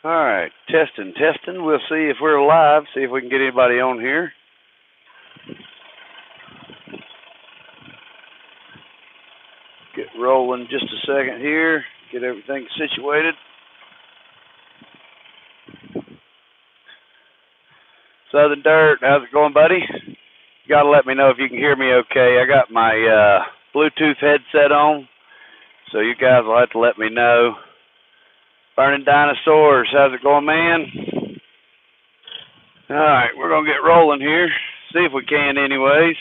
All right, testing. We'll see if we're live, see if we can get anybody on here. Get rolling just a second here, get everything situated. Southern Dirt, how's it going, buddy? You gotta let me know if you can hear me okay. I got my Bluetooth headset on, so you guys will have to let me know. Burning Dinosaurs, how's it going, man? All right, we're going to get rolling here. See if we can anyways.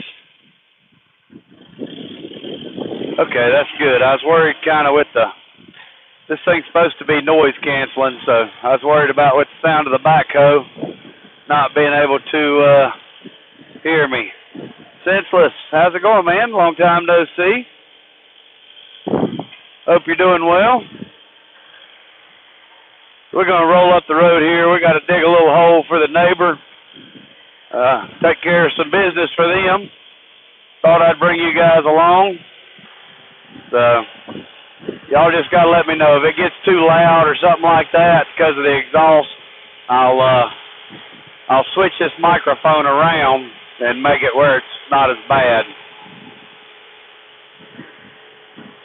Okay, that's good. I was worried kind of with this thing's supposed to be noise canceling, so I was worried about with the sound of the backhoe not being able to hear me. Senseless, how's it going, man? Long time no see. Hope you're doing well. We're going to roll up the road here. We got to dig a little hole for the neighbor, take care of some business for them. Thought I'd bring you guys along. So y'all just got to let me know if it gets too loud or something like that because of the exhaust. I'll switch this microphone around and make it where it's not as bad.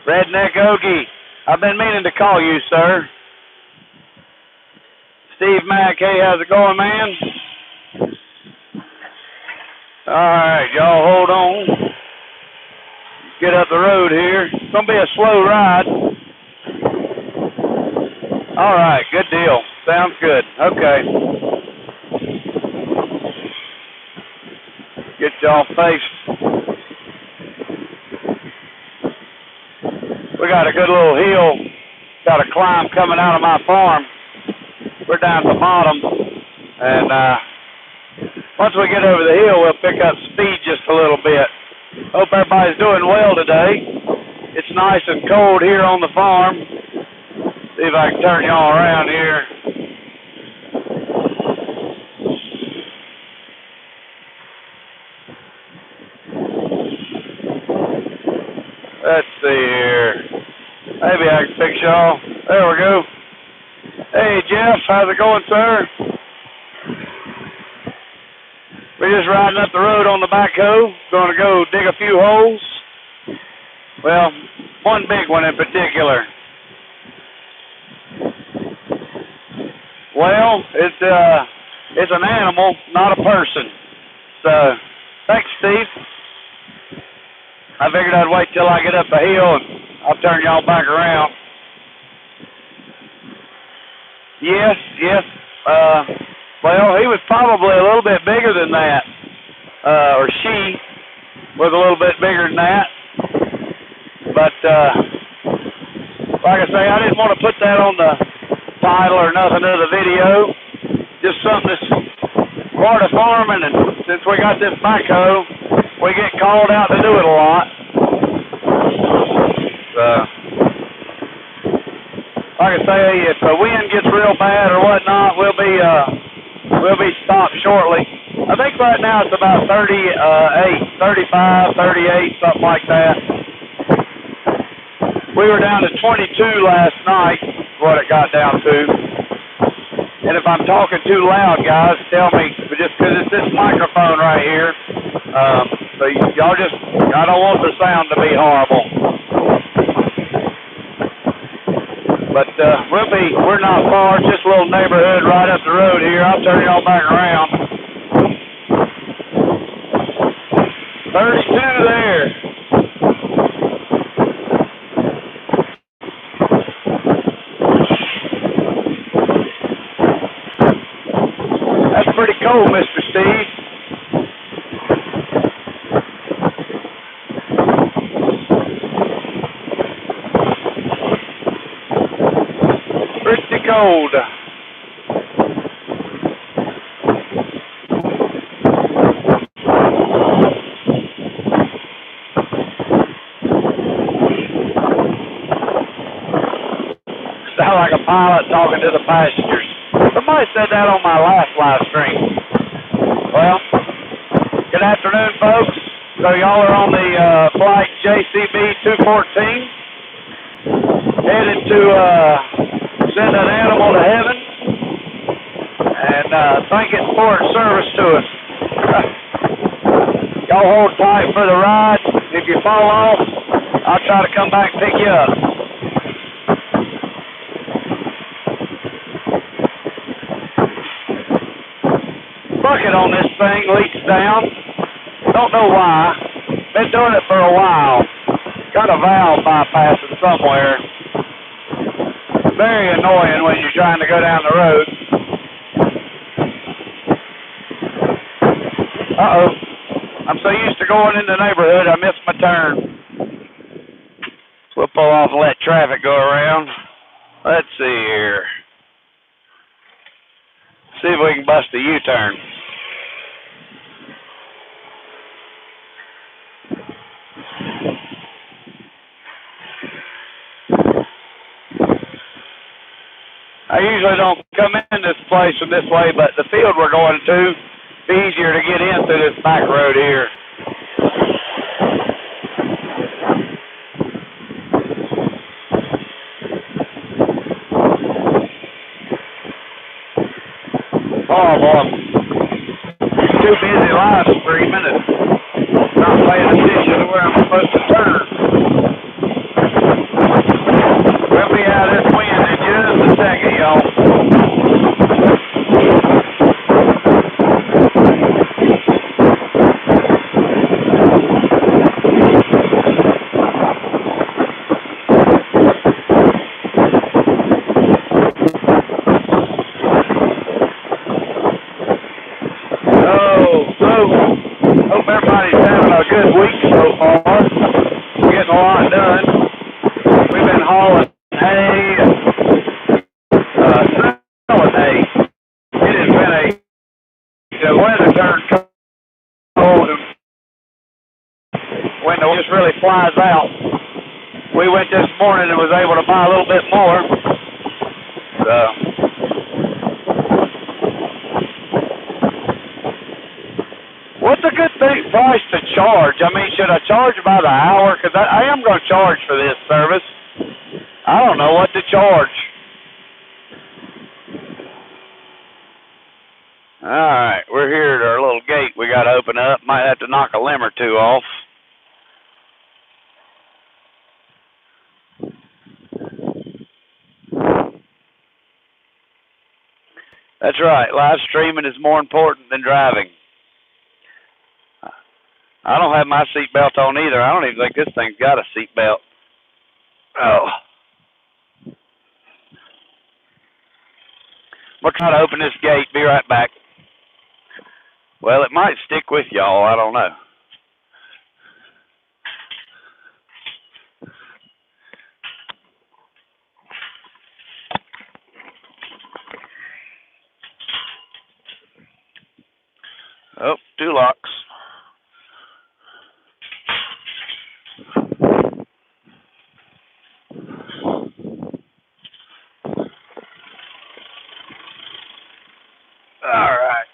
Redneck Ogie, I've been meaning to call you, sir. Steve Mack, hey, how's it going, man? All right, y'all hold on. Get up the road here. It's going to be a slow ride. All right, good deal. Sounds good. Okay. Get y'all faced. We got a good little hill. Got a climb coming out of my farm. We're down at the bottom, and once we get over the hill, we'll pick up speed just a little bit. Hope everybody's doing well today. It's nice and cold here on the farm. See if I can turn y'all around here. Let's see here. Maybe I can fix y'all. There we go. Hey, Jeff, how's it going, sir? We're just riding up the road on the backhoe. Going to go dig a few holes. Well, one big one in particular. Well, it's an animal, not a person. So, thanks, Steve. I figured I'd wait till I get up the hill and I'll turn y'all back around. Yes. Well, he was probably a little bit bigger than that, or she was a little bit bigger than that. But like I say, I didn't want to put that on the title or nothing of the video. Just something that's part of farming, and since we got this backhoe, we get called out to do it a lot. Like I say, if the wind gets real bad or whatnot, we'll be stopped shortly. I think right now it's about 35, 38, something like that. We were down to 22 last night, what it got down to. And if I'm talking too loud, guys, tell me, just because it's this microphone right here. So y'all just, I don't want the sound to be horrible. But we're not far, just a little neighborhood right up the road here. I'll turn y'all back around. 32 there. That's pretty cold, Mr. Steve. Cold. Sound like a pilot talking to the passengers. Somebody said that on my last live stream. Well, good afternoon, folks. So y'all are on the flight JCB 214, headed to send an animal to heaven. thank it for its service to us. Y'all hold tight for the ride. If you fall off, I'll try to come back and pick you up. Bucket on this thing leaks down. Don't know why. Been doing it for a while. Got a valve bypassing somewhere. Very annoying when you're trying to go down the road. Uh-oh. I'm so used to going in the neighborhood, I missed my turn. We'll pull off and let traffic go around. Let's see here. See if we can bust a U-turn. I usually don't come in this place from this way, but the field we're going to, it's easier to get in through this back road here. Oh, boy. Too busy live streaming and not paying attention to where I'm supposed to turn. We'll be out of this wind in just a second, y'all. Hope everybody's having a good week so far. We're getting a lot done. We've been hauling hay and selling hay. It has been the weather turned cold and when the wind just really flies out. We went this morning and was able to buy a little bit more. What's a good price to charge? I mean, should I charge by the hour? Because I am going to charge for this service. I don't know what to charge. All right, we're here at our little gate we got to open up. Might have to knock a limb or two off. That's right. Live streaming is more important than driving. I don't have my seatbelt on either. I don't even think this thing's got a seatbelt. Oh. We'll try to open this gate. Be right back. Well, it might stick with y'all. I don't know. Oh, two locks. All right.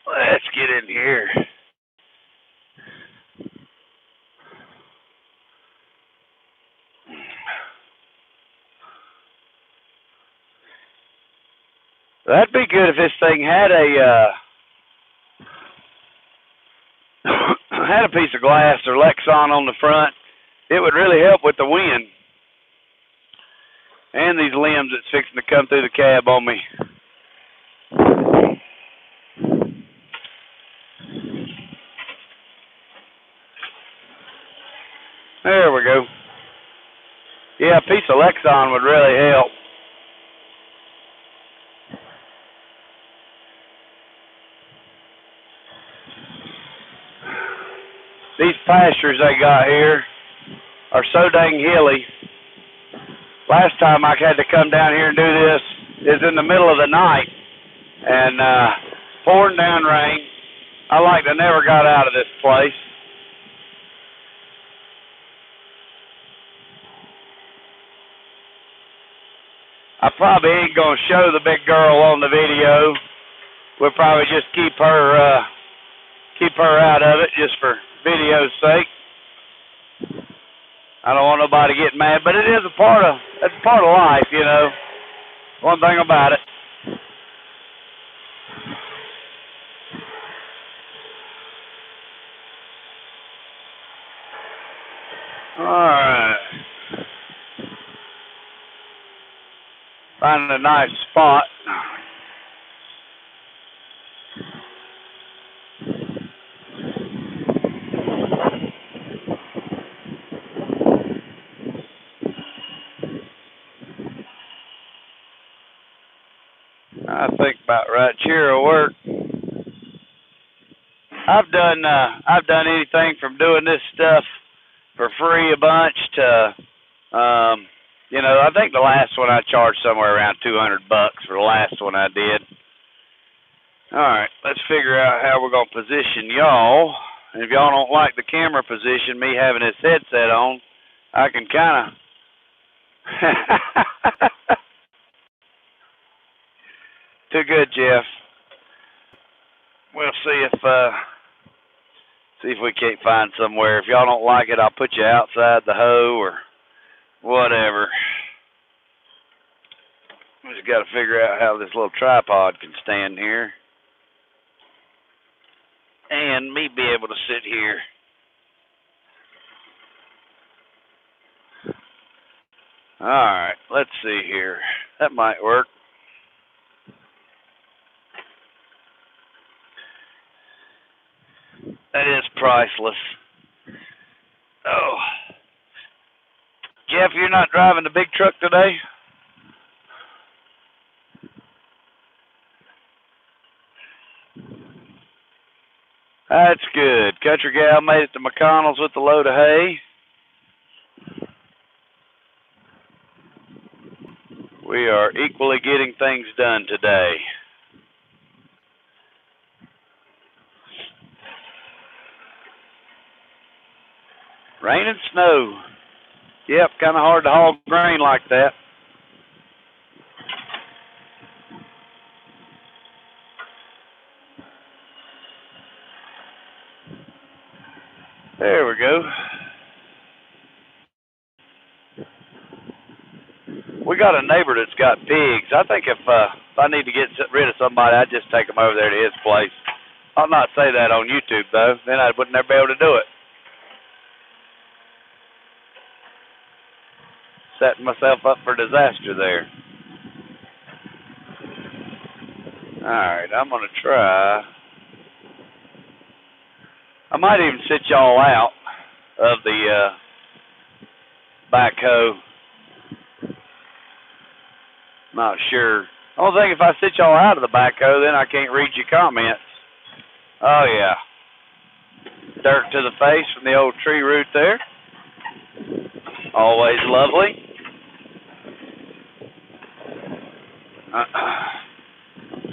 Let's get in here. That'd be good if this thing had a had a piece of glass or Lexan on the front. It would really help with the wind. And these limbs that's fixing to come through the cab on me. There we go. Yeah, a piece of Lexan would really help. These pastures they got here are so dang hilly. Last time I had to come down here and do this is in the middle of the night and pouring down rain. I like to never got out of this place. I probably ain't gonna show the big girl on the video. We'll probably just keep her out of it just for video's sake. I don't want nobody getting mad, but it is that's part of life, you know. One thing about it. All right. Find a nice spot. I think about right here will work. I've done anything from doing this stuff for free a bunch to, you know, I think the last one I charged somewhere around $200 for the last one I did. All right, let's figure out how we're gonna position y'all. And if y'all don't like the camera position, me having this headset on, I can kind of. Too good, Jeff. We'll see if we can't find somewhere. If y'all don't like it, I'll put you outside the hoe or whatever. We just got to figure out how this little tripod can stand here. And me be able to sit here. All right, let's see here. That might work. That is priceless. Oh. Jeff, you're not driving the big truck today? That's good. Country gal made it to McConnell's with a load of hay. We are equally getting things done today. Rain and snow. Yep, kind of hard to haul grain like that. There we go. We got a neighbor that's got pigs. I think if I need to get rid of somebody, I'd just take them over there to his place. I'll not say that on YouTube, though. Then I wouldn't never be able to do it. Setting myself up for disaster there. All right, I'm going to try. I might even sit y'all out of the backhoe. Not sure. Only thing, if I sit y'all out of the backhoe, then I can't read your comments. Oh, yeah. Dirt to the face from the old tree root there. Always lovely.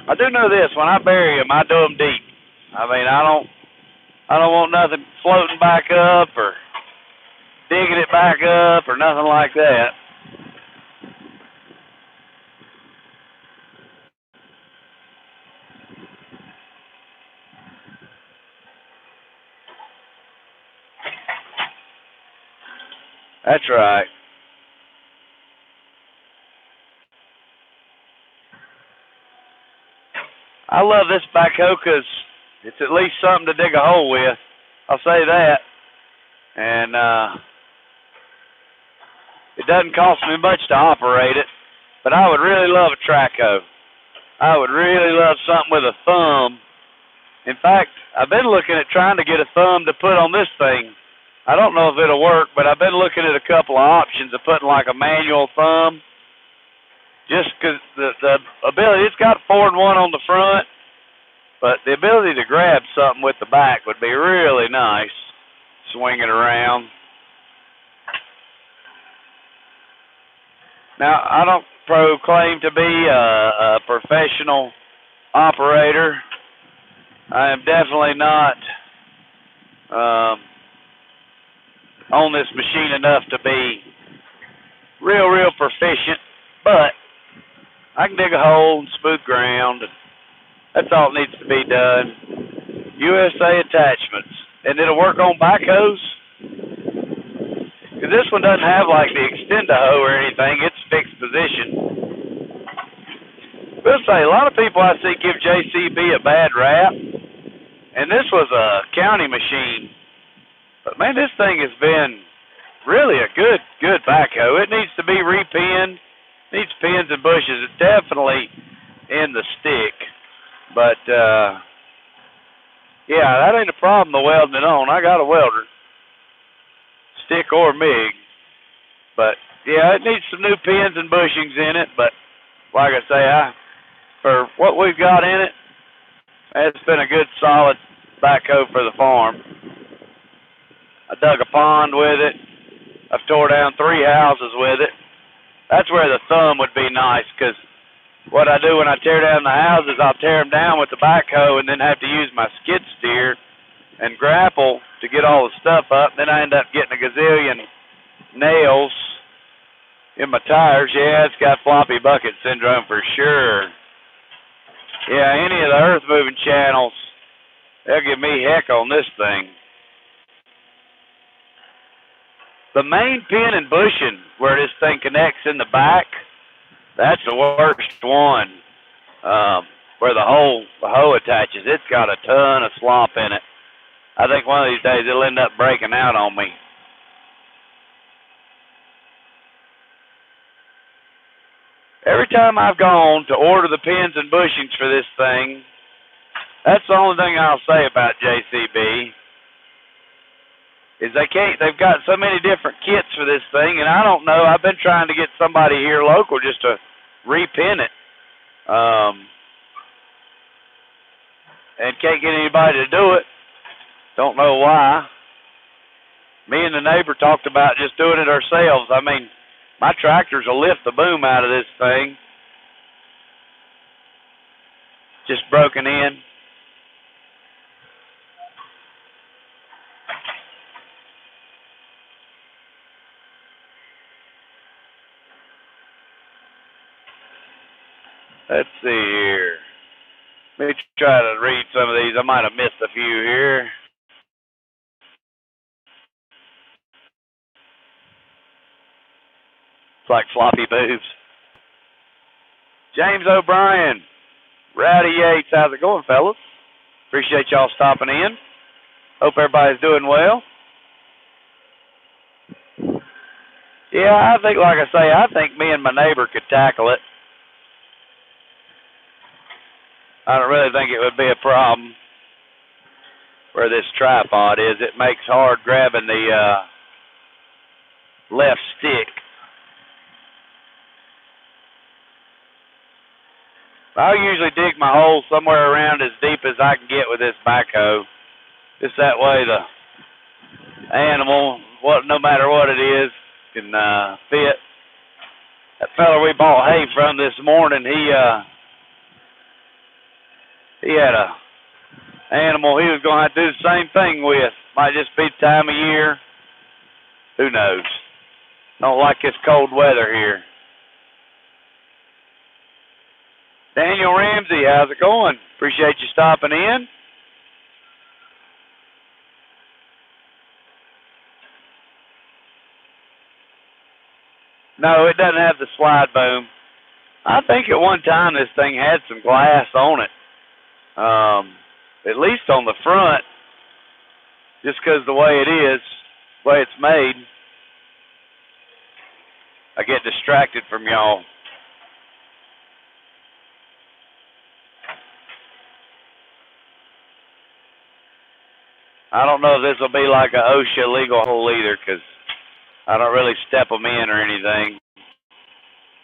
I do know this: when I bury them, I do them deep. I mean, I don't want nothing floating back up or digging it back up or nothing like that. That's right. I love this backhoe because it's at least something to dig a hole with. I'll say that. And it doesn't cost me much to operate it, but I would really love a track hoe. I would really love something with a thumb. In fact, I've been looking at trying to get a thumb to put on this thing. I don't know if it'll work, but I've been looking at a couple of options of putting like a manual thumb. Just because the ability, it's got 4-in-1 on the front, but the ability to grab something with the back would be really nice. Swing it around. Now, I don't proclaim to be a professional operator. I am definitely not on this machine enough to be real proficient, but I can dig a hole and smooth ground, and that's all that needs to be done. USA attachments. And it'll work on backhoes. Because this one doesn't have like the extend-a-hoe or anything. It's fixed position. will say, a lot of people I see give JCB a bad rap, and this was a county machine. But, man, this thing has been really a good backhoe. It needs to be repinned, needs pins and bushes. It's definitely in the stick. But, yeah, that ain't a problem, the welding it on. I got a welder, stick or MIG. But, yeah, it needs some new pins and bushings in it. But, like I say, for what we've got in it, it's been a good, solid backhoe for the farm. I dug a pond with it. I've tore down 3 houses with it. That's where the thumb would be nice, because what I do when I tear down the houses, I'll tear them down with the backhoe and then have to use my skid steer and grapple to get all the stuff up. Then I end up getting a gazillion nails in my tires. Yeah, it's got floppy bucket syndrome for sure. Yeah, any of the earth moving channels, they'll give me heck on this thing. The main pin and bushing where this thing connects in the back, that's the worst one. Where the hoe attaches, it's got a ton of slop in it. I think one of these days it'll end up breaking out on me. Every time I've gone to order the pins and bushings for this thing, that's the only thing I'll say about JCB. Is they've got so many different kits for this thing, and I don't know. I've been trying to get somebody here local just to repin it. And can't get anybody to do it. Don't know why. Me and the neighbor talked about just doing it ourselves. I mean, my tractors will lift the boom out of this thing. Just broken in. Let's see here. Let me try to read some of these. I might have missed a few here. It's like floppy boobs. James O'Brien, Rowdy Yates, how's it going, fellas? Appreciate y'all stopping in. Hope everybody's doing well. Yeah, I think, like I say, I think me and my neighbor could tackle it. I don't really think it would be a problem where this tripod is. It makes hard grabbing the left stick. I'll usually dig my hole somewhere around as deep as I can get with this backhoe. Just that way the animal, no matter what it is, can fit. That fella we bought hay from this morning, he had a animal he was going to have to do the same thing with. Might just be the time of year. Who knows? Don't like this cold weather here. Daniel Ramsey, how's it going? Appreciate you stopping in. No, it doesn't have the slide boom. I think at one time this thing had some glass on it. At least on the front, just because the way it is, the way it's made. I get distracted from y'all. I don't know if this will be like a OSHA legal hole either, because I don't really step them in or anything.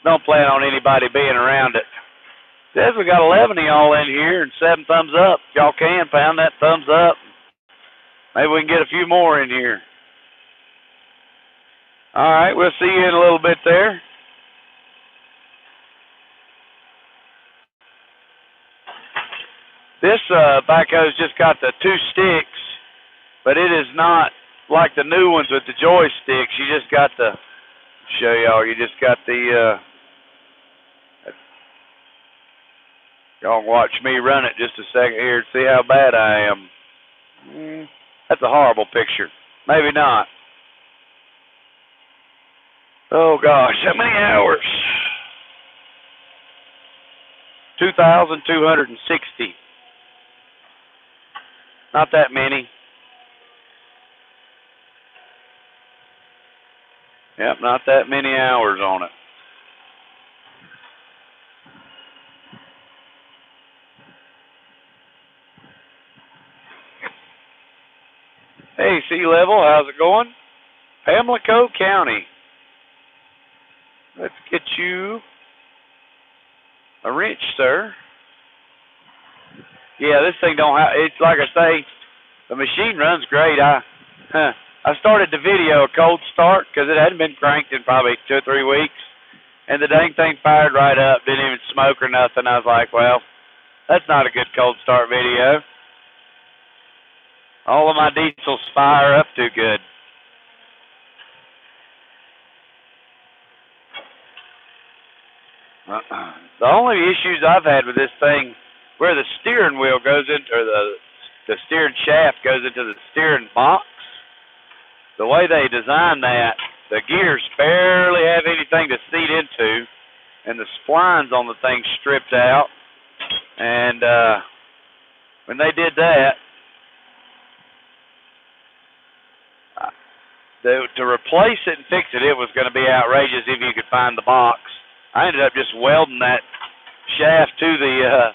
Don't plan on anybody being around it. Says we got 11 of y'all in here and 7 thumbs up. If y'all can, pound that thumbs up. Maybe we can get a few more in here. All right, we'll see you in a little bit there. This backhoe's just got the 2 sticks, but it is not like the new ones with the joysticks. You just got the, show y'all, you just got the, y'all watch me run it just a second here to see how bad I am. That's a horrible picture. Maybe not. Oh gosh, how many hours? 2 2,260. Not that many. Yep, not that many hours on it. Hey, Sea Level, how's it going? Pamlico County. Let's get you a wrench, sir. Yeah, this thing don't have, it's like I say, the machine runs great. I started the video a cold start because it hadn't been cranked in probably 2 or 3 weeks. And the dang thing fired right up, didn't even smoke or nothing. I was like, well, that's not a good cold start video. All of my diesels fire up too good. The only issues I've had with this thing, where the steering wheel goes into, or the steering shaft goes into the steering box, the way they design that, the gears barely have anything to seat into, and the splines on the thing stripped out. And when they did that, to replace it and fix it, it was going to be outrageous if you could find the box. I ended up just welding that shaft to the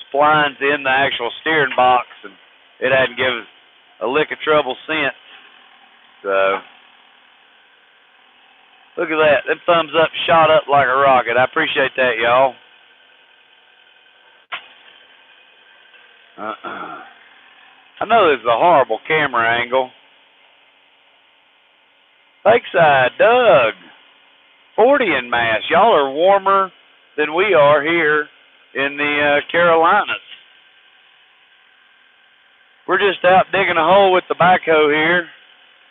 splines in the actual steering box, and it hadn't given a lick of trouble since. So, look at that. Them thumbs up shot up like a rocket. I appreciate that, y'all. I know this is a horrible camera angle. Lakeside, Doug, 40 in mass. Y'all are warmer than we are here in the Carolinas. We're just out digging a hole with the backhoe here.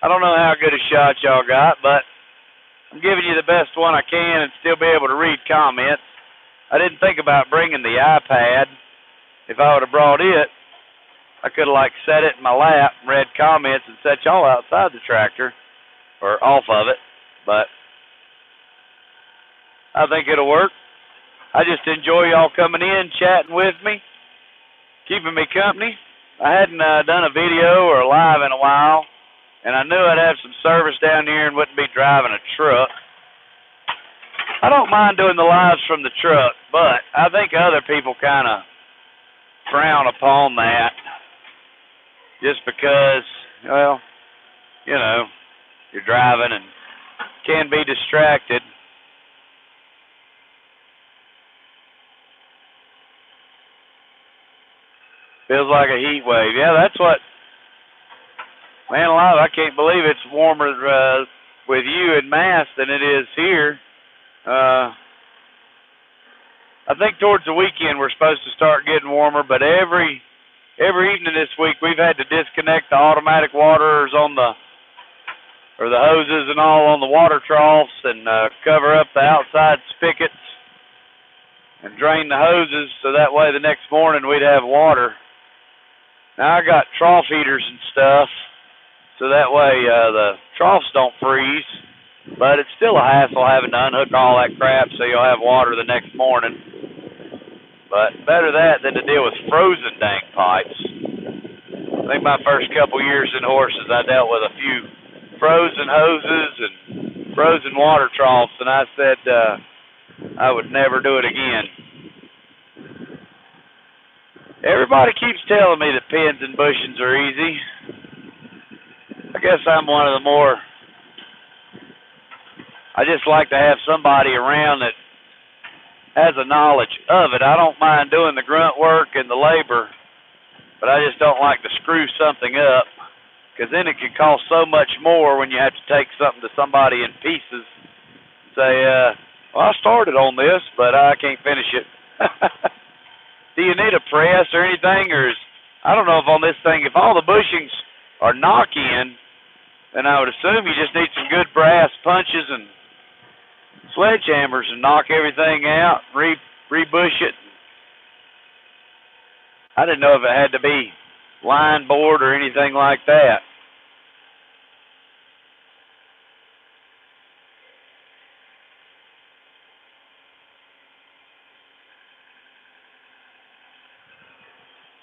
I don't know how good a shot y'all got, but I'm giving you the best one I can and still be able to read comments. I didn't think about bringing the iPad. If I would have brought it, I could have like set it in my lap and read comments and set y'all outside the tractor or off of it, but I think it'll work. I just enjoy y'all coming in, chatting with me, keeping me company. I hadn't done a video or a live in a while, and I knew I'd have some service down here and wouldn't be driving a truck. I don't mind doing the lives from the truck, but I think other people kind of frown upon that just because, well, you know, you're driving and can be distracted. Feels like a heat wave. Yeah, that's what, man alive, I can't believe it's warmer with you in Mass than it is here. I think towards the weekend we're supposed to start getting warmer, but every evening this week we've had to disconnect the automatic waterers on the hoses and all on the water troughs and cover up the outside spigots and drain the hoses so that way the next morning we'd have water. Now I got trough heaters and stuff so that way the troughs don't freeze, but it's still a hassle having to unhook all that crap so you'll have water the next morning. But better that than to deal with frozen dang pipes. I think my first couple years in horses I dealt with a few frozen hoses and frozen water troughs, and I said I would never do it again. Everybody keeps telling me that pins and bushings are easy. I guess I'm one of the more, I just like to have somebody around that has a knowledge of it. I don't mind doing the grunt work and the labor, but I just don't like to screw something up, because then it can cost so much more when you have to take something to somebody in pieces. Say, well, I started on this, but I can't finish it. Do you need a press or anything? Or I don't know if on this thing, if all the bushings are knock-in, then I would assume you just need some good brass punches and sledgehammers and knock everything out, rebush it. I didn't know if it had to be line board or anything like that.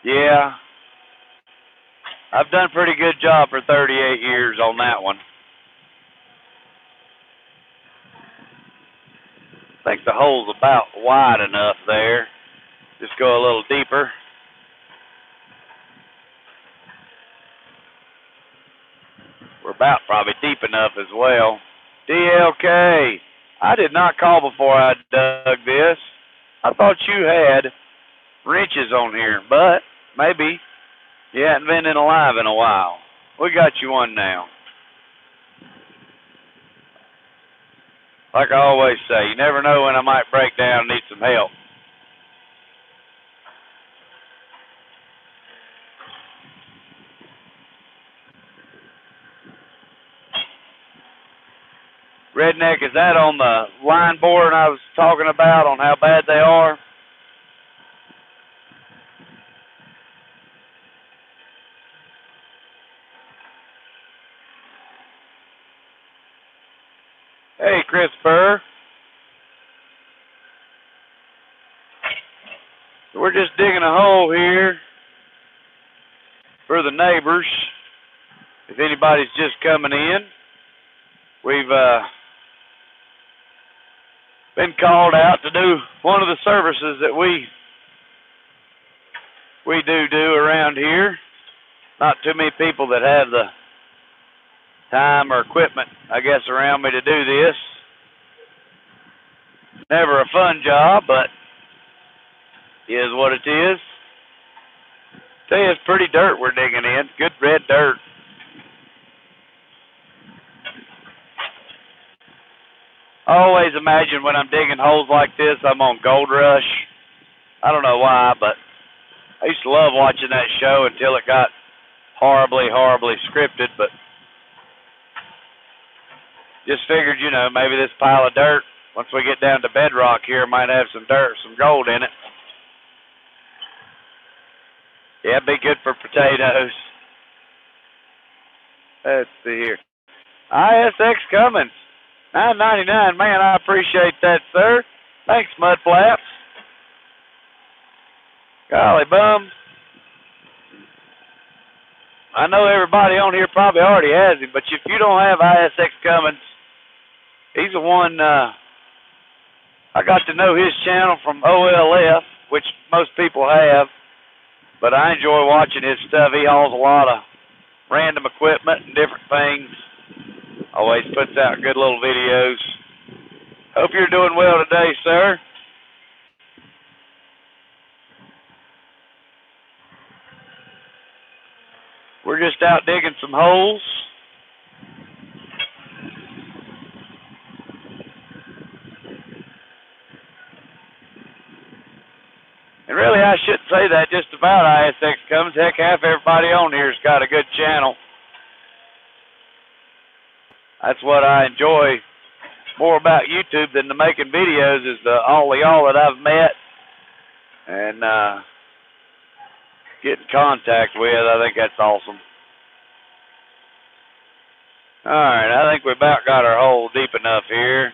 Yeah. I've done a pretty good job for 38 years on that one. I think the hole's about wide enough there. Just go a little deeper. We're about probably deep enough as well. DLK, I did not call before I dug this. I thought you had wrenches on here, but maybe you hadn't been in alive in a while. We got you one now. Like I always say, you never know when I might break down and need some help. Redneck, is that on the line board I was talking about on how bad they are? Hey, Christopher. We're just digging a hole here for the neighbors. If anybody's just coming in, we've been called out to do one of the services that we do around here. Not too many people that have the time or equipment, I guess, around me to do this. Never a fun job, but is what it is. Tell you, it's pretty dirt we're digging in. Good red dirt. I always imagine when I'm digging holes like this, I'm on Gold Rush. I don't know why, but I used to love watching that show until it got horribly, horribly scripted. But just figured, you know, maybe this pile of dirt, once we get down to bedrock here, might have some dirt, some gold in it. Yeah, it'd be good for potatoes. Let's see here. ISX Cummins, $9.99. Man, I appreciate that, sir. Thanks, Mudflaps. Golly bum. I know everybody on here probably already has him, but if you don't have ISX Cummins, he's the one, I got to know his channel from OLF, which most people have, but I enjoy watching his stuff. He hauls a lot of random equipment and different things. Always puts out good little videos. Hope you're doing well today, sir. We're just out digging some holes. And really, I shouldn't say that just about ISX Cummins. Heck, half everybody on here's got a good channel. That's what I enjoy more about YouTube than the making videos is all of y'all that I've met and get in contact with. I think that's awesome. All right, I think we about got our hole deep enough here.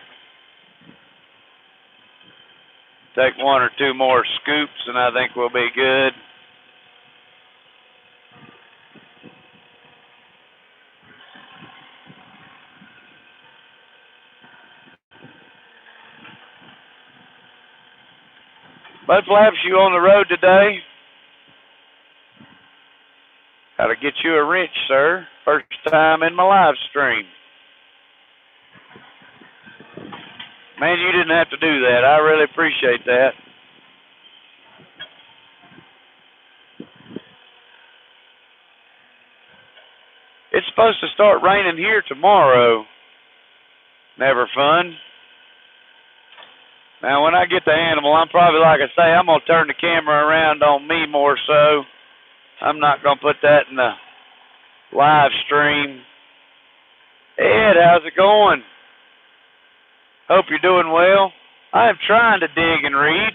Take one or two more scoops and I think we'll be good. Mudflaps, you on the road today? Got to get you a wrench, sir. First time in my live stream. Man, you didn't have to do that. I really appreciate that. It's supposed to start raining here tomorrow. Never fun. Now, when I get the animal, I'm probably, like I say, I'm going to turn the camera around on me more so. I'm not going to put that in the live stream. Ed, how's it going? Hope you're doing well. I am trying to dig and read.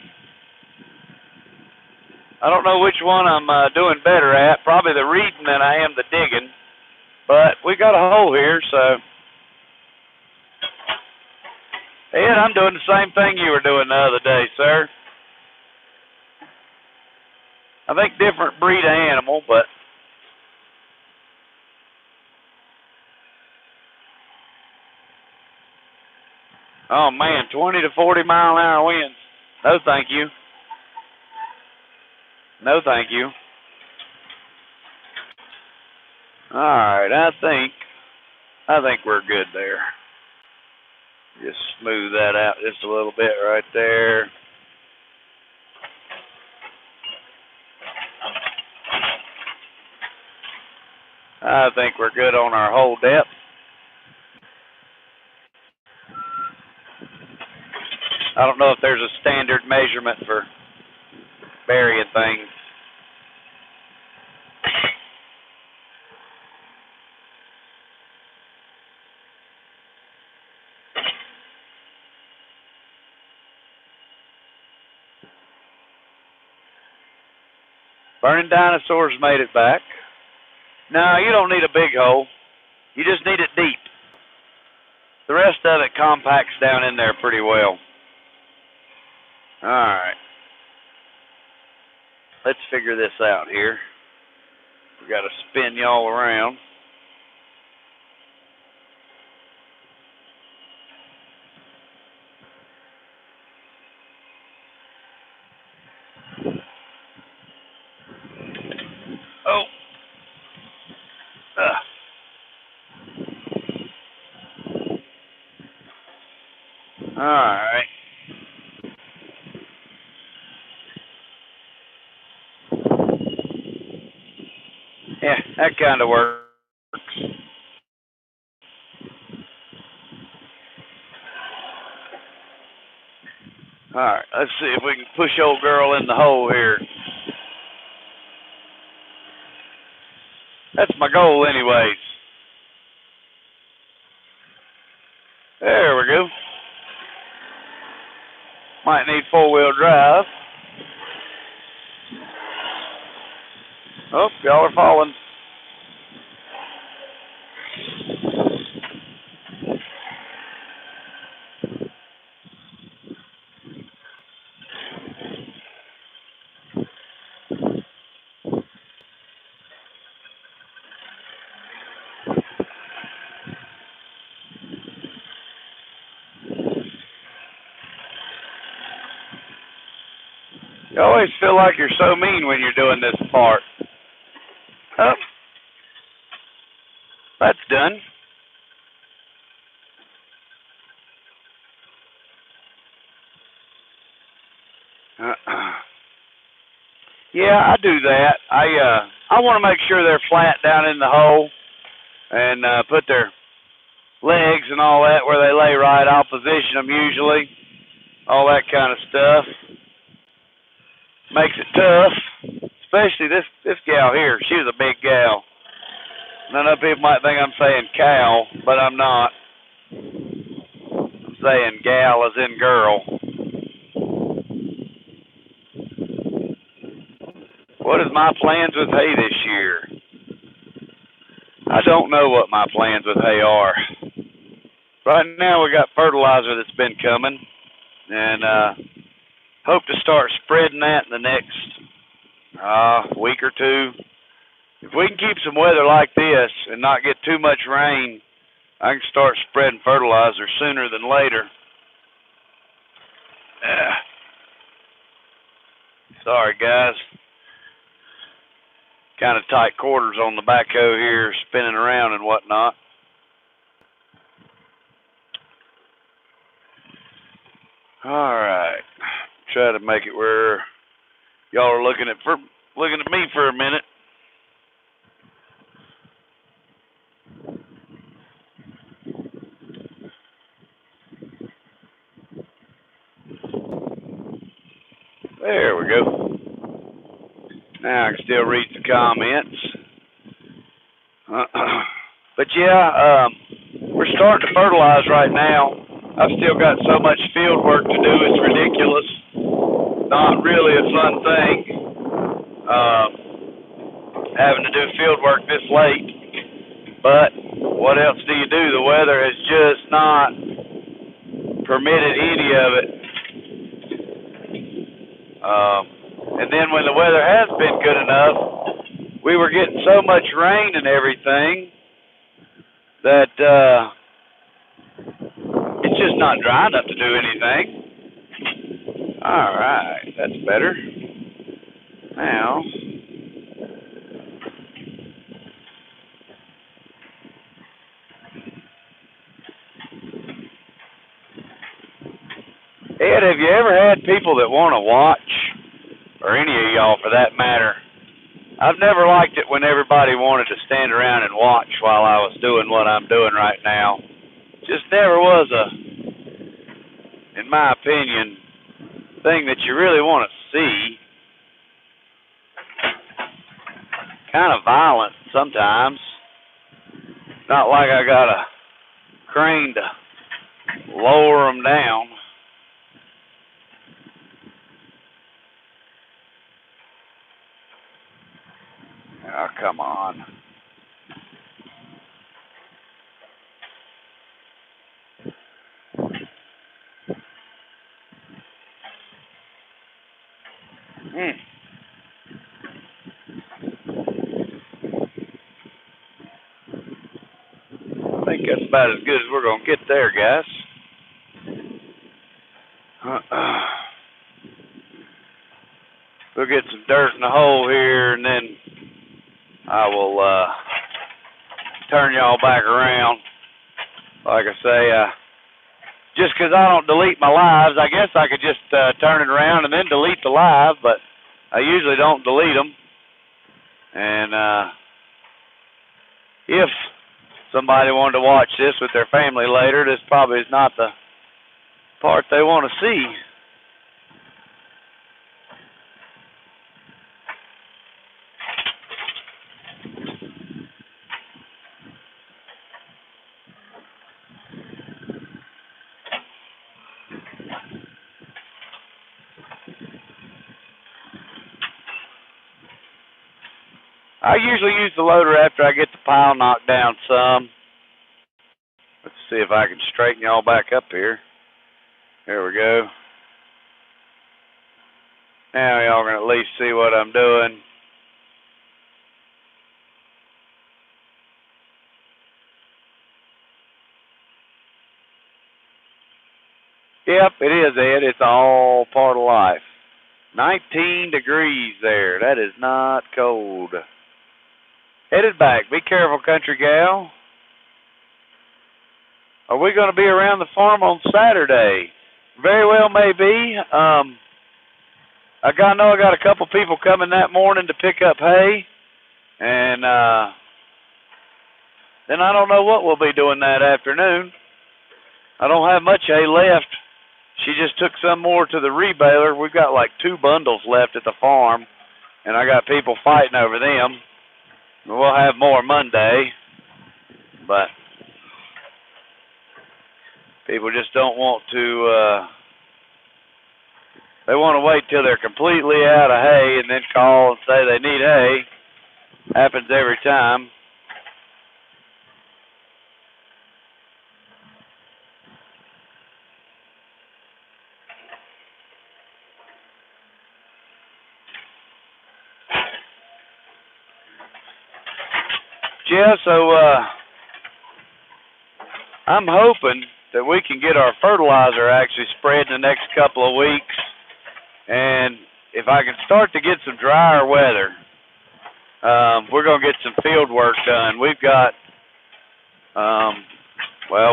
I don't know which one I'm doing better at. Probably the reading than I am the digging. But we got a hole here, so. Ed, I'm doing the same thing you were doing the other day, sir. I think different breed of animal, but oh man, 20 to 40 mile an hour winds. No, thank you. No, thank you. All right, I think we're good there. Just smooth that out just a little bit right there. I think we're good on our hole depth. I don't know if there's a standard measurement for burying things. Burning Dinosaurs made it back. No, you don't need a big hole. You just need it deep. The rest of it compacts down in there pretty well. All right. Let's figure this out here. We got to spin y'all around. Oh. All right. Yeah, that kind of works. All right, let's see if we can push old girl in the hole here. That's my goal anyways. There we go. Might need four-wheel drive. Oh, y'all are falling. You always feel like you're so mean when you're doing this part. Oh, that's done. Yeah, I do that. I want to make sure they're flat down in the hole and put their legs and all that where they lay right. I'll position them usually. All that kind of stuff. Makes it tough. Especially this gal here. She was a big gal. I know people might think I'm saying cow, but I'm not. I'm saying gal as in girl. What is my plans with hay this year? I don't know what my plans with hay are. Right now we got fertilizer that's been coming, and hope to start spreading that in the next week or two. If we can keep some weather like this and not get too much rain, I can start spreading fertilizer sooner than later. Sorry, guys. Kind of tight quarters on the backhoe here, spinning around and whatnot. All right. Try to make it where y'all are looking at me for a minute. There we go. Now I can still read the comments. But yeah, we're starting to fertilize right now. I've still got so much field work to do, it's ridiculous. Not really a fun thing, having to do field work this late. But what else do you do? The weather has just not permitted any of it. And then when the weather has been good enough, we were getting so much rain and everything that it's just not dry enough to do anything. All right, that's better. Now, Ed, have you ever had people that want to watch, or any of y'all for that matter? I've never liked it when everybody wanted to stand around and watch while I was doing what I'm doing right now. Just never was in my opinion, thing that you really want to see. Kind of violent sometimes. Not like I got a crane to lower them down. Oh, come on. I think that's about as good as we're going to get there, guys. We'll get some dirt in the hole here, and then I will turn y'all back around. Like I say, just because I don't delete my lives, I guess I could just turn it around and then delete the live, but I usually don't delete them. And if somebody wanted to watch this with their family later, this probably is not the part they want to see. I usually use the loader after I get the pile knocked down some. Let's see if I can straighten y'all back up here. There we go. Now y'all can at least see what I'm doing. Yep, it is, Ed. It's all part of life. 19 degrees there. That is not cold. Headed back. Be careful, country gal. Are we going to be around the farm on Saturday? Very well may be. I know I got a couple people coming that morning to pick up hay. And then I don't know what we'll be doing that afternoon. I don't have much hay left. She just took some more to the rebaler. We've got like 2 bundles left at the farm, and I got people fighting over them. We'll have more Monday, but people just don't want to, they want to wait till they're completely out of hay and then call and say they need hay. Happens every time. Yeah, so I'm hoping that we can get our fertilizer actually spread in the next couple of weeks. And if I can start to get some drier weather, we're going to get some field work done. We've got,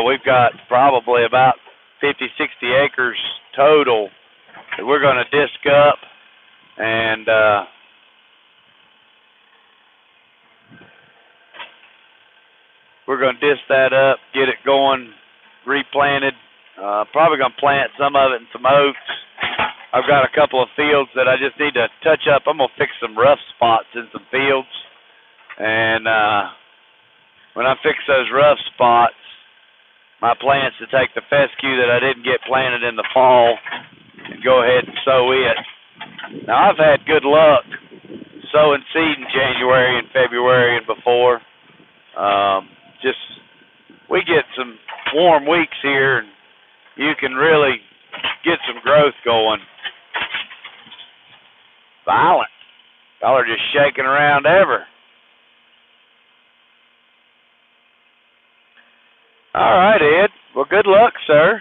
we've got probably about 50, 60 acres total that we're going to disc up. And we're going to disc that up, get it going, replanted. Probably going to plant some of it in some oaks. I've got a couple of fields that I just need to touch up. I'm going to fix some rough spots in some fields. And when I fix those rough spots, my plan's to take the fescue that I didn't get planted in the fall and go ahead and sow it. Now, I've had good luck sowing seed in January and February and before. We get some warm weeks here, and you can really get some growth going. violent. Y'all are just shaking around ever. All right, Ed. Well, good luck, sir.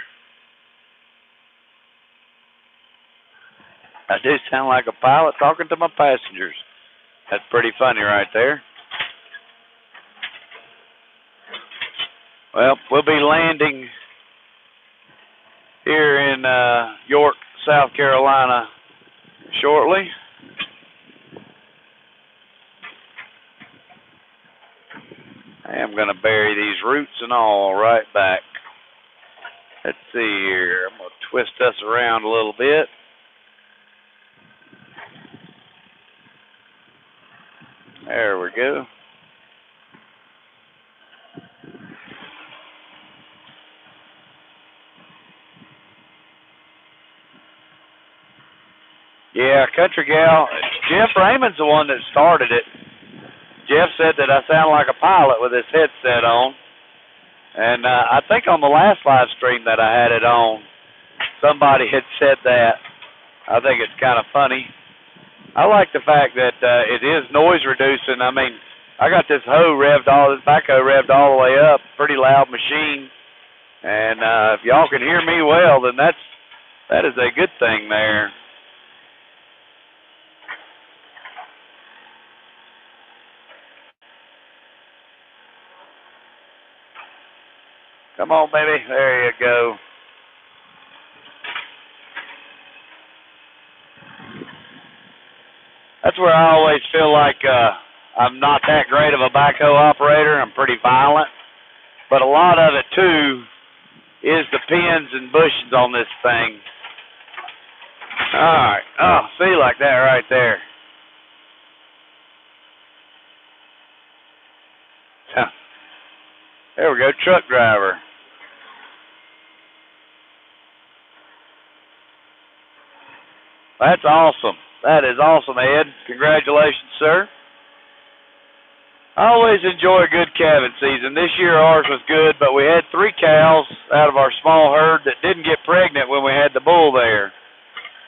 I do sound like a pilot talking to my passengers. That's pretty funny right there. Well, we'll be landing here in York, South Carolina shortly. I am going to bury these roots and all right back. Let's see here. I'm going to twist us around a little bit. There we go. Yeah, Country Gal. Jeff Raymond's the one that started it. Jeff said that I sound like a pilot with this headset on. And I think on the last live stream that I had it on, somebody had said that. I think it's kind of funny. I like the fact that it is noise reducing. I mean, I got this backhoe revved all the way up, pretty loud machine. And if y'all can hear me well, then that is a good thing there. Come on, baby. There you go. That's where I always feel like I'm not that great of a backhoe operator. I'm pretty violent. But a lot of it, too, is the pins and bushings on this thing. All right. Oh, see, like that right there. There we go, truck driver. That's awesome. That is awesome, Ed. Congratulations, sir. I always enjoy a good calving season. This year ours was good, but we had 3 cows out of our small herd that didn't get pregnant when we had the bull there.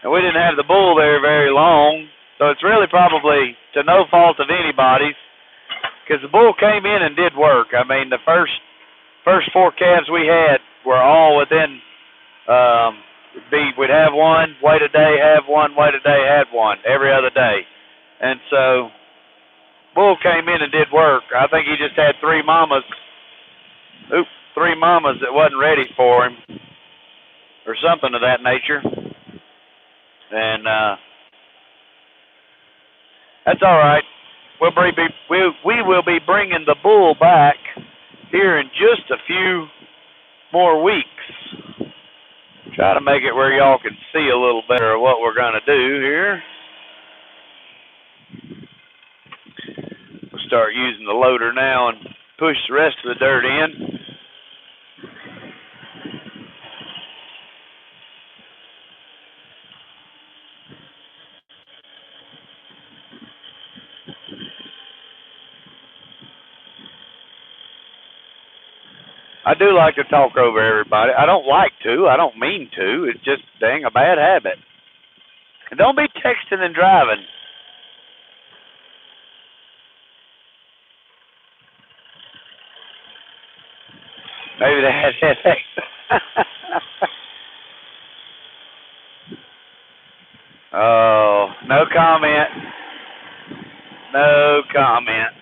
And we didn't have the bull there very long, so it's really probably to no fault of anybody's, because the bull came in and did work. I mean, the first 4 calves we had were all within we'd have one, wait a day, have one, wait a day, had one, every other day. And so, bull came in and did work. I think he just had 3 mamas. 3 mamas that wasn't ready for him, or something of that nature. And that's all right. We will be bringing the bull back here in just a few more weeks. Try to make it where y'all can see a little better of what we're going to do here. We'll start using the loader now and push the rest of the dirt in. I do like to talk over everybody. I don't like to. I don't mean to. It's just, dang, a bad habit. And don't be texting and driving. Maybe they had headaches. Oh, no comment. No comment.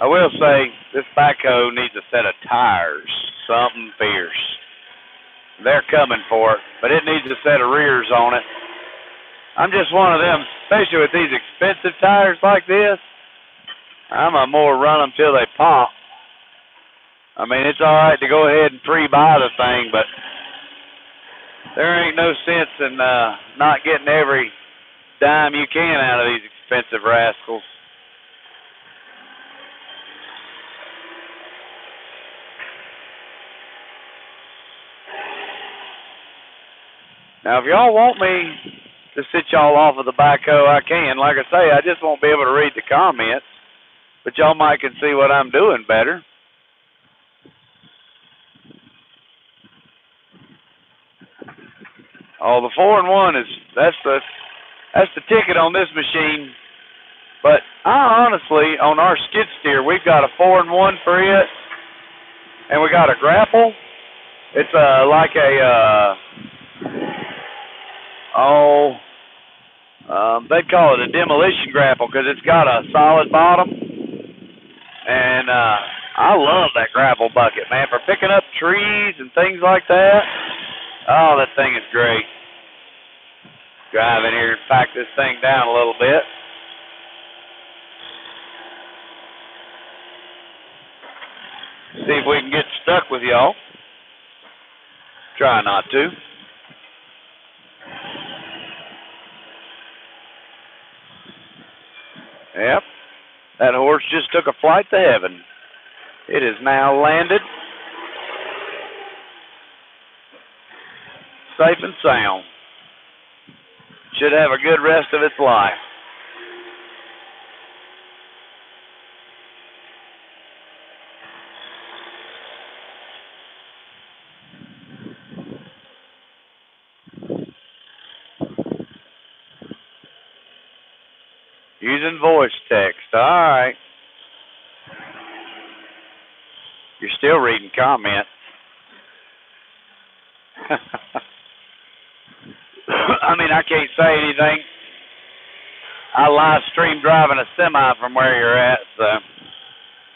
I will say, this backhoe needs a set of tires, something fierce. They're coming for it, but it needs a set of rears on it. I'm just one of them, especially with these expensive tires like this. I'm a more run them till they pop. I mean, it's all right to go ahead and pre-buy the thing, but there ain't no sense in not getting every dime you can out of these expensive rascals. Now, if y'all want me to sit y'all off of the backhoe, I can. Like I say, I just won't be able to read the comments, but y'all might can see what I'm doing better. Oh, the 4-in-1 that's the ticket on this machine. But I honestly, on our skid steer, we've got a 4-in-1 for it, and we got a grapple. It's like a they'd call it a demolition grapple because it's got a solid bottom, and I love that grapple bucket, man, for picking up trees and things like that. Oh, that thing is great. Drive in here and pack this thing down a little bit. See if we can get stuck with y'all. Try not to. Yep. That horse just took a flight to heaven. It is now landed. Safe and sound. Should have a good rest of its life. Using voice text. All right. You're still reading comments. I mean, I can't say anything. I live stream driving a semi from where you're at, so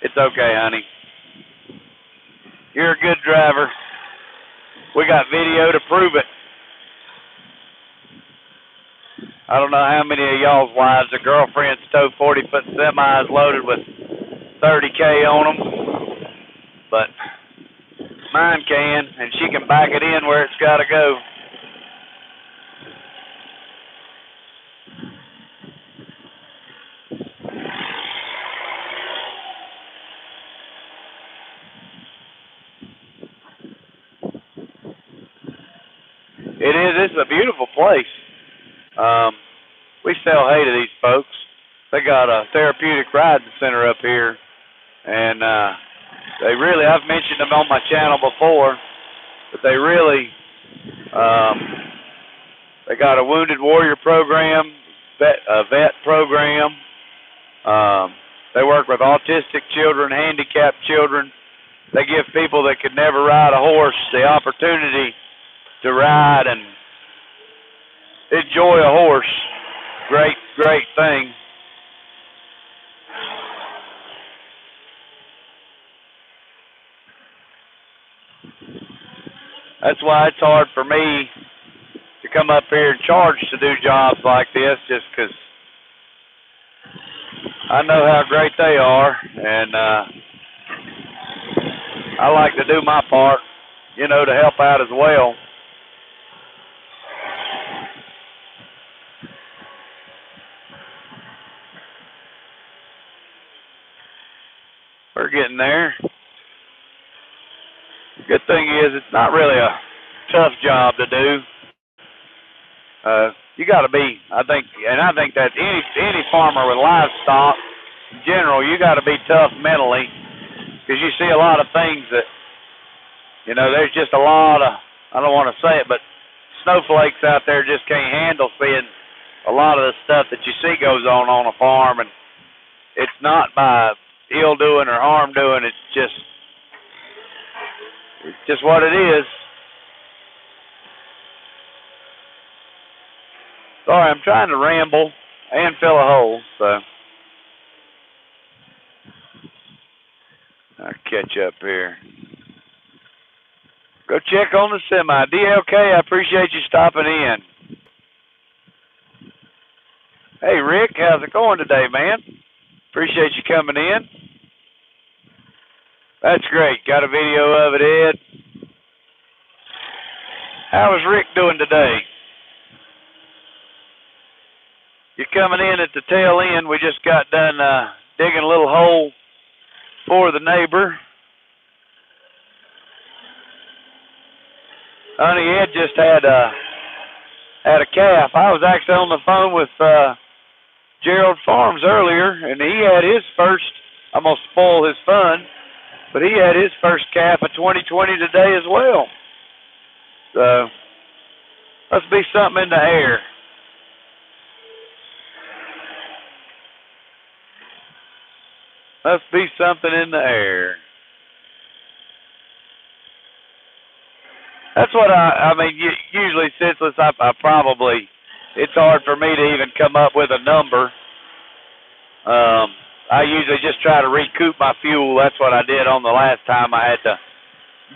it's okay, honey. You're a good driver. We got video to prove it. I don't know how many of y'all's wives or girlfriends tow 40-foot semis loaded with 30K on them, but mine can, and she can back it in where it's got to go. It is. It's a beautiful place. We sell hay to these folks. They got a therapeutic riding center up here, and they really, I've mentioned them on my channel before, but they really, they got a wounded warrior program, a vet program. They work with autistic children, handicapped children. They give people that could never ride a horse the opportunity to ride and enjoy a horse. Great, great thing. That's why it's hard for me to come up here and charge to do jobs like this, just because I know how great they are, and I like to do my part, you know, to help out as well. We're getting there. Good thing is it's not really a tough job to do. You got to be, I think that any farmer with livestock in general, you got to be tough mentally, because you see a lot of things that, you know, there's just a lot of, I don't want to say it, but snowflakes out there just can't handle seeing a lot of the stuff that you see goes on a farm, and it's not by ill doing or harm doing. It's just what it is. Sorry, I'm trying to ramble and fill a hole, so I'll catch up here. Go check on the semi. DLK, I appreciate you stopping in. Hey, Rick, how's it going today, man? Appreciate you coming in. That's great. Got a video of it, Ed. How is Rick doing today? You're coming in at the tail end. We just got done digging a little hole for the neighbor. Honey, Ed just had had a calf. I was actually on the phone with Gerald Farms earlier, and he had his first, I'm going to spoil his fun, but he had his first calf of 2020 today as well. So, must be something in the air. Must be something in the air. That's what I mean, usually senseless, I probably, it's hard for me to even come up with a number. I usually just try to recoup my fuel. That's what I did on the last time I had to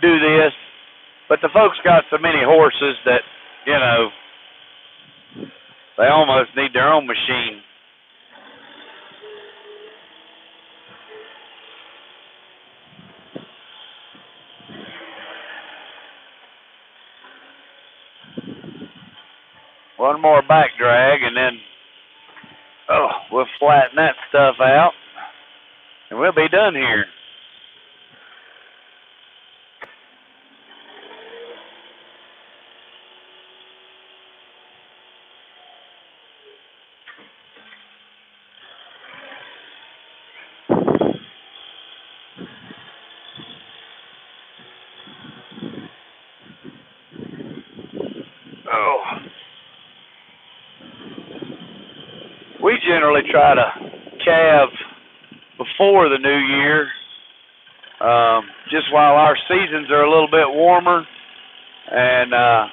do this. But the folks got so many horses that, you know, they almost need their own machine. One more back drag, and then, we'll flatten that stuff out, and we'll be done here. We generally try to calve before the new year, just while our seasons are a little bit warmer and a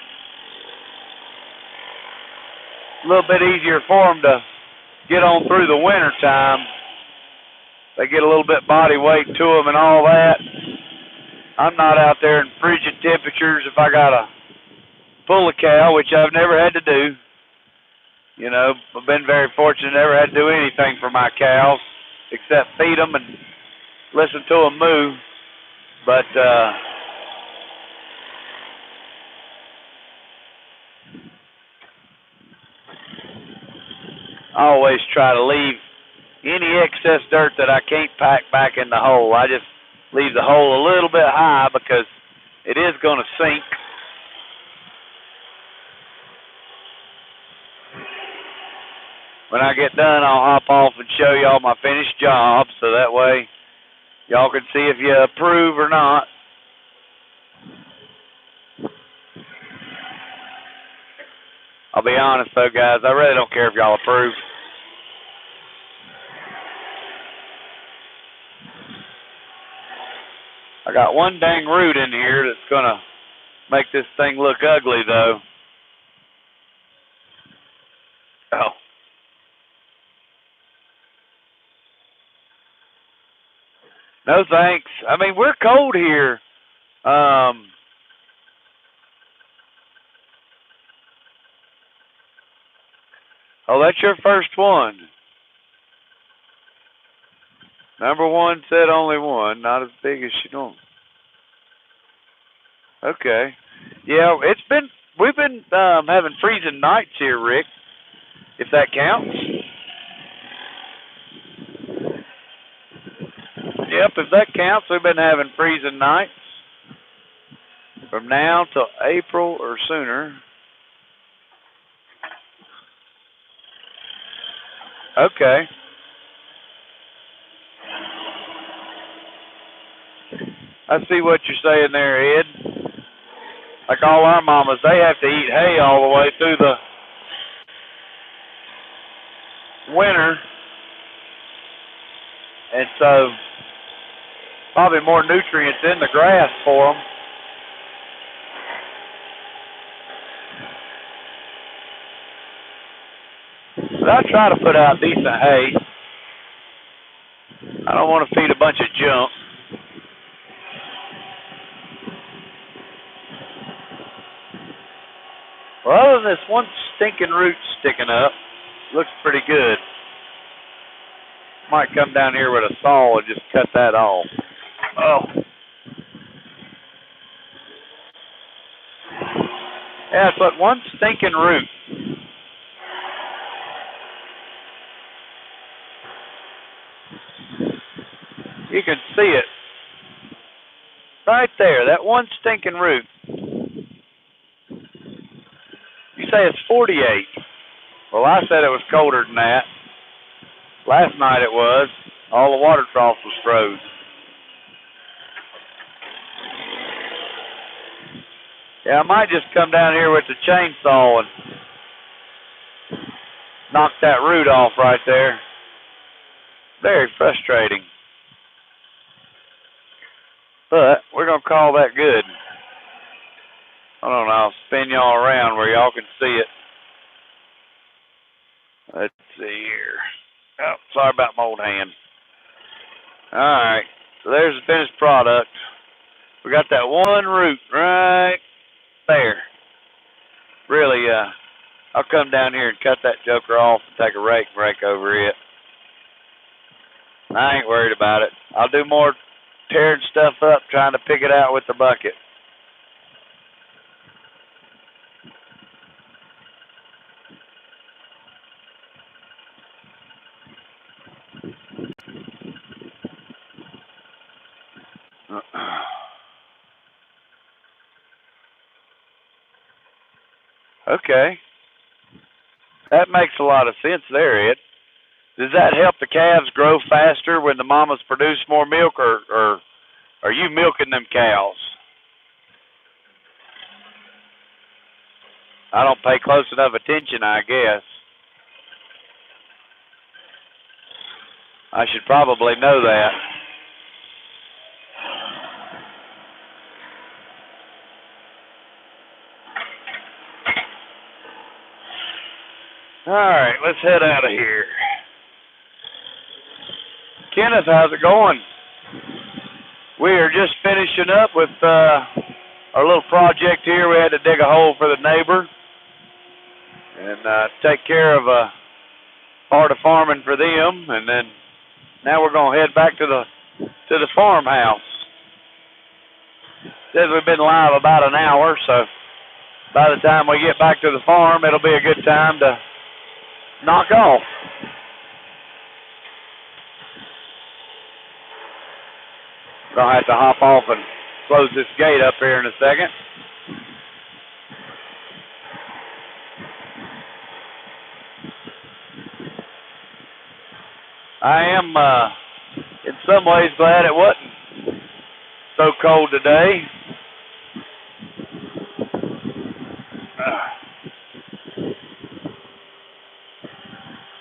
little bit easier for them to get on through the winter time. They get a little bit body weight to them and all that. I'm not out there in frigid temperatures if I got to pull a cow, which I've never had to do. You know, I've been very fortunate, never had to do anything for my cows except feed them and listen to them moo. But I always try to leave any excess dirt that I can't pack back in the hole. I just leave the hole a little bit high because it is going to sink. When I get done, I'll hop off and show y'all my finished job, so that way y'all can see if you approve or not. I'll be honest though, guys, I really don't care if y'all approve. I got one dang root in here that's going to make this thing look ugly though. Oh. No thanks. I mean, we're cold here. Oh, that's your first one. Number one said only one, not as big as you don't. Okay. Yeah, we've been having freezing nights here, Rick, if that counts. Yep, if that counts, we've been having freezing nights from now till April or sooner. Okay. I see what you're saying there, Ed. Like all our mamas, they have to eat hay all the way through the winter. And so probably more nutrients in the grass for them. But I try to put out decent hay. I don't want to feed a bunch of junk. Well, other than this one stinking root sticking up, looks pretty good. Might come down here with a saw and just cut that off. Oh. Yeah, it's but one stinking root. You can see it. Right there, that one stinking root. You say it's 48. Well, I said it was colder than that. Last night it was. All the water trough was froze. Yeah, I might just come down here with the chainsaw and knock that root off right there. Very frustrating. But we're going to call that good. Hold on, I'll spin y'all around where y'all can see it. Let's see here. Oh, sorry about my old hand. All right, so there's the finished product. We got that one root right there. Really, I'll come down here and cut that joker off and take a rake and rake over it. I ain't worried about it. I'll do more tearing stuff up trying to pick it out with the bucket. Okay. That makes a lot of sense there, Ed. Does that help the calves grow faster when the mamas produce more milk, or are you milking them cows? I don't pay close enough attention, I guess. I should probably know that. All right, let's head out of here. Kenneth, how's it going? We are just finishing up with our little project here. We had to dig a hole for the neighbor and take care of a part of farming for them, and then now we're going to head back to the farmhouse. Says we've been live about an hour, so by the time we get back to the farm, it'll be a good time to knock off. Gonna have to hop off and close this gate up here in a second. I am in some ways glad it wasn't so cold today.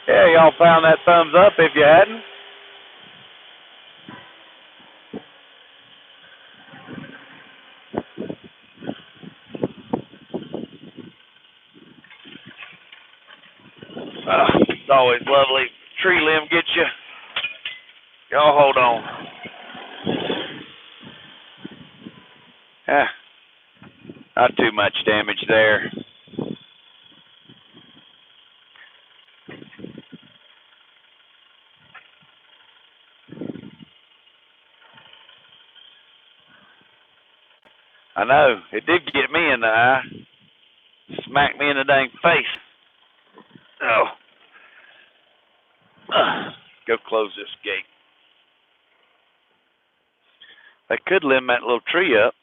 Yeah, y'all found that thumbs up if you hadn't. It's always lovely. Tree limb gets you. Y'all hold on. Not too much damage there. I know. It did get me in the eye. Smacked me in the dang face. Oh. Go close this gate. They could limb that little tree up.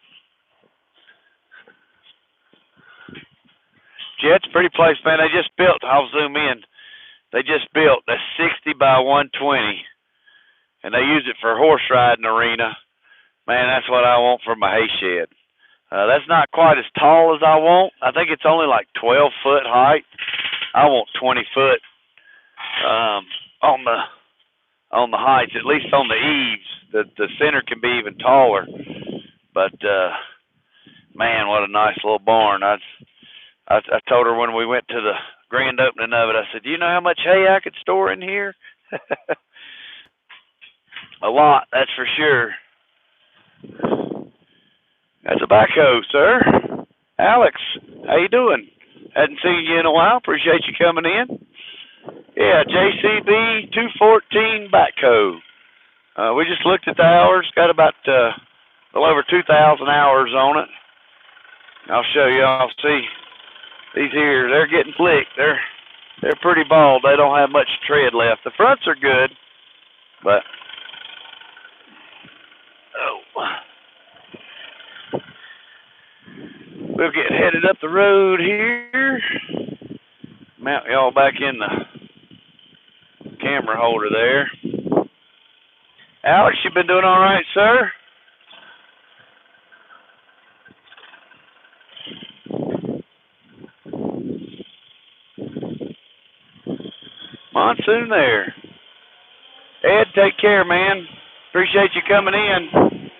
Yeah, it's a pretty place, man. They just built, I'll zoom in. They just built a 60 by 120. And they use it for horse riding arena. Man, that's what I want for my hay shed. That's not quite as tall as I want. I think it's only like 12 foot height. I want 20 foot on the heights, at least on the eaves. The center can be even taller. But man, what a nice little barn. I told her when we went to the grand opening of it, I said, "Do you know how much hay I could store in here?" A lot, that's for sure. That's a backhoe, sir. Alex, how you doing? Hadn't seen you in a while. Appreciate you coming in. Yeah, JCB 214 backhoe. We just looked at the hours. Got about a little over 2,000 hours on it. I'll show you. I'll see these here. They're getting flicked. They're pretty bald. They don't have much tread left. The fronts are good, but We'll get headed up the road here. Mount y'all back in the camera holder there. Alex, you been doing all right, sir? Monsoon there. Ed, take care, man. Appreciate you coming in.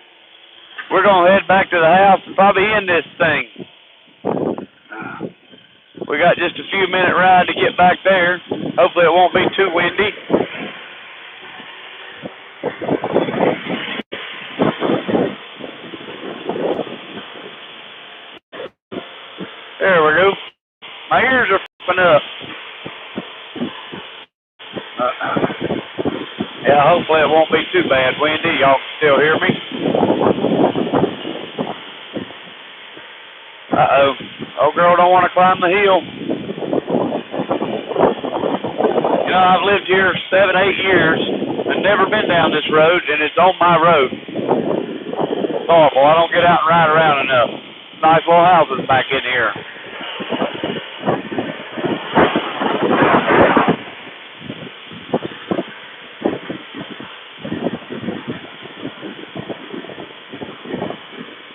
We're going to head back to the house and probably end this thing. We got just a few minute ride to get back there. Hopefully it won't be too windy. There we go. My ears are popping up. Yeah, hopefully it won't be too bad windy. Y'all can still hear me? Uh-oh. Old girl don't want to climb the hill. You know, I've lived here 7, 8 years and never been down this road, and it's on my road. It's horrible. I don't get out and ride around enough. Nice little houses back in here.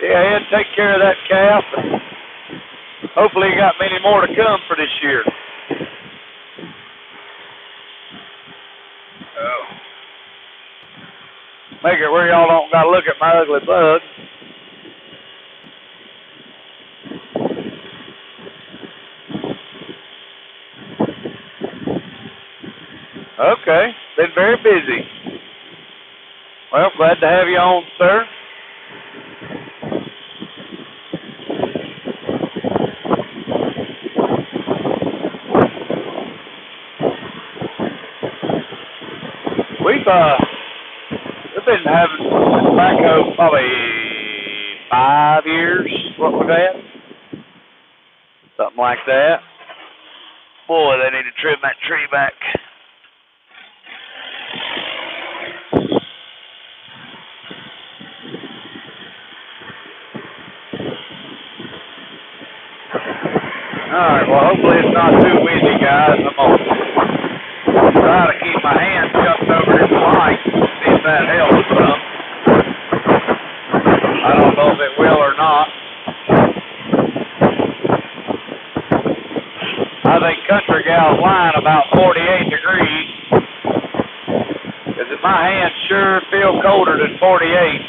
Yeah, Ed, take care of that calf. Hopefully you got many more to come for this year. Oh. Make it where y'all don't got to look at my ugly bug. Okay, been very busy. Well, glad to have you on, sir. We've been having this backhoe probably 5 years, what was that? Something like that. Boy, they need to trim that tree back. Alright, well hopefully it's not too windy, guys. I'm going to try to keep my hand cupped over this mic, see if that helps some. I don't know if it will or not. I think Country Gal's lying about 48 degrees. Because my hands sure feel colder than 48.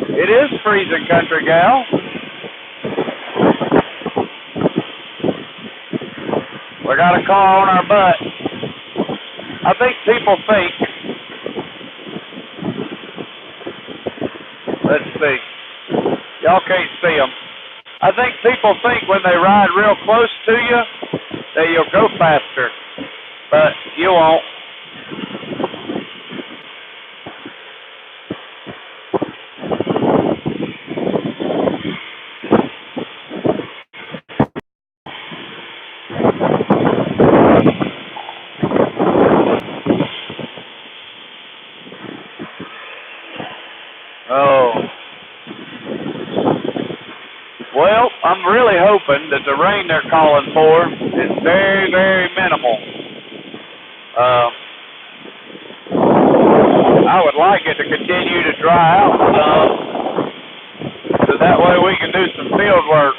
It is freezing, Country Gal. We got a car on our butt. I think people think, let's see, y'all can't see them. I think people think when they ride real close to you that you'll go faster, but you won't. Oh. Well, I'm really hoping that the rain they're calling for is very, very minimal. I would like it to continue to dry out some, so that way we can do some field work.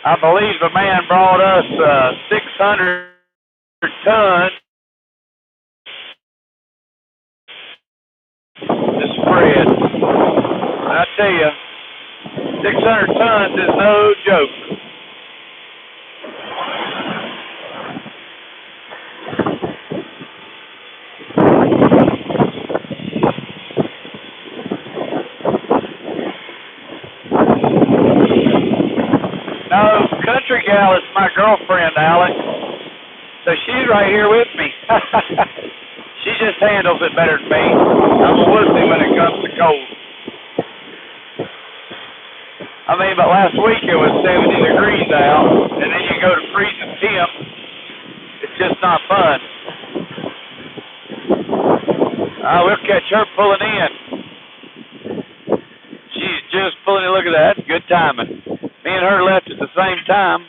I believe the man brought us 600 tons to spread. I tell you, 600 tons is no joke. gal is my girlfriend, Alex. So she's right here with me. She just handles it better than me. I'm a wussy when it comes to cold. I mean, but last week it was 70 degrees out, and then you go to freezing temp. It's just not fun. We'll catch her pulling in. She's just pulling in. Look at that. Good timing. Me and her left at the same time.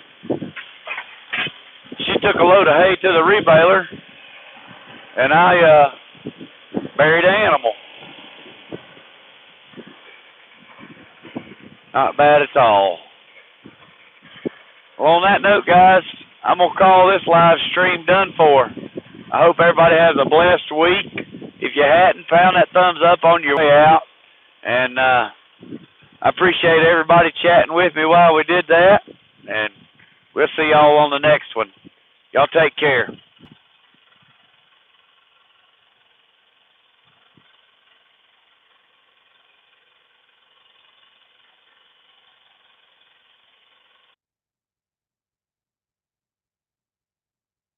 She took a load of hay to the rebaler, and I buried an animal. Not bad at all. Well, on that note, guys, I'm going to call this live stream done for. I hope everybody has a blessed week. If you hadn't, pound that thumbs up on your way out. And I appreciate everybody chatting with me while we did that. And we'll see y'all on the next one. Y'all take care.